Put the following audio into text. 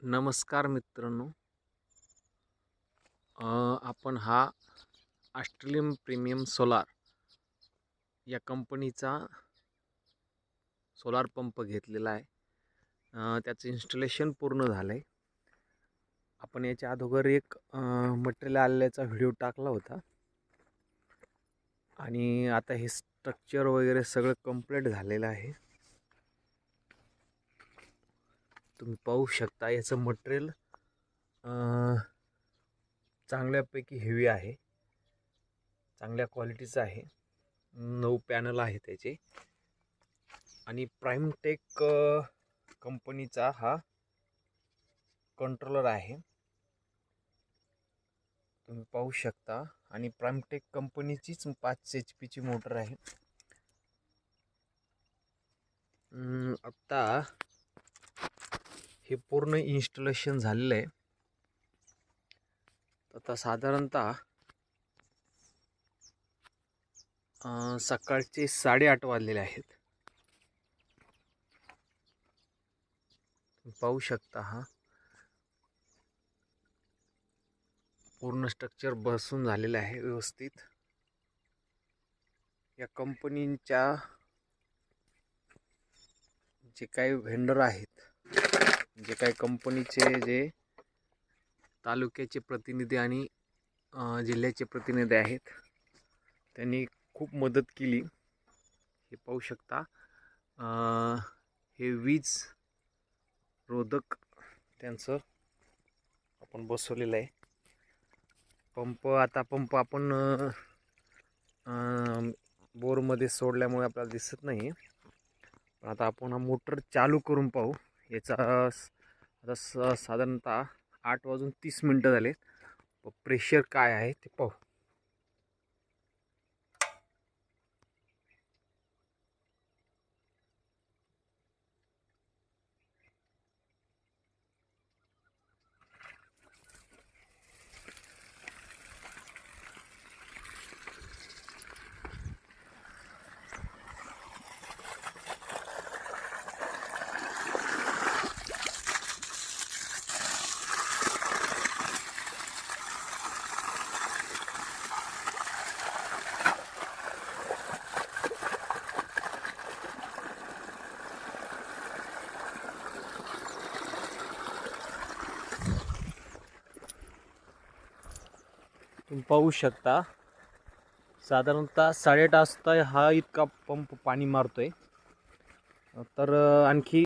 नमस्कार मित्रांनो. आपण हा ऑस्ट्रेलियन प्रीमियम सोलार या कंपनीचा सोलार पंप घेतलेला आहे. त्याचं इन्स्टॉलेशन पूर्ण झालं आहे. आपण याच्या अगोदर एक मटेरियल आल्याचा व्हिडिओ टाकला होता आणि आता हे स्ट्रक्चर वगैरे सगळं कंप्लीट झालेलं आहे. तुम्ही पाहू शकता याचं मटेरियल चांगल्यापैकी हेवी आहे, चांगल्या क्वालिटीचं आहे. 9 पॅनल आहे त्याचे आणि प्राइमटेक कंपनीचा हा कंट्रोलर आहे, तुम्ही पाहू शकता. आणि प्राइमटेक कंपनीचीच 5 HP ची मोटर आहे. आता हे पूर्ण इन्स्टॉलेशन झालेलं आहे. आता साधारणतः सकाळचे 8:30 वाजलेले आहेत. तुम्ही पाहू शकता हा पूर्ण स्ट्रक्चर बसून झालेलं आहे व्यवस्थित. या कंपनीच्या जे काही व्हेंडर आहेत, जे काही कंपनीचे जे तालुक्याचे प्रतिनिधी आणि जिल्ह्याचे प्रतिनिधी आहेत, त्यांनी खूप मदत केली. हे पाहू शकता. हे वीज रोधक त्यांचं आपण बसवलेलं आहे. पंप आपण बोरमध्ये सोडल्यामुळे आपल्याला दिसत नाही. आता आपण हा मोटर चालू करून पाहू. याचा आता साधारणतः 8:30 झाले. प्रेशर काय आहे ते पाहू. तुम्ही पाहू शकता. साधारणतः 8:30 वाजता हा इतका पंप पाणी मारतोय. तर आणखी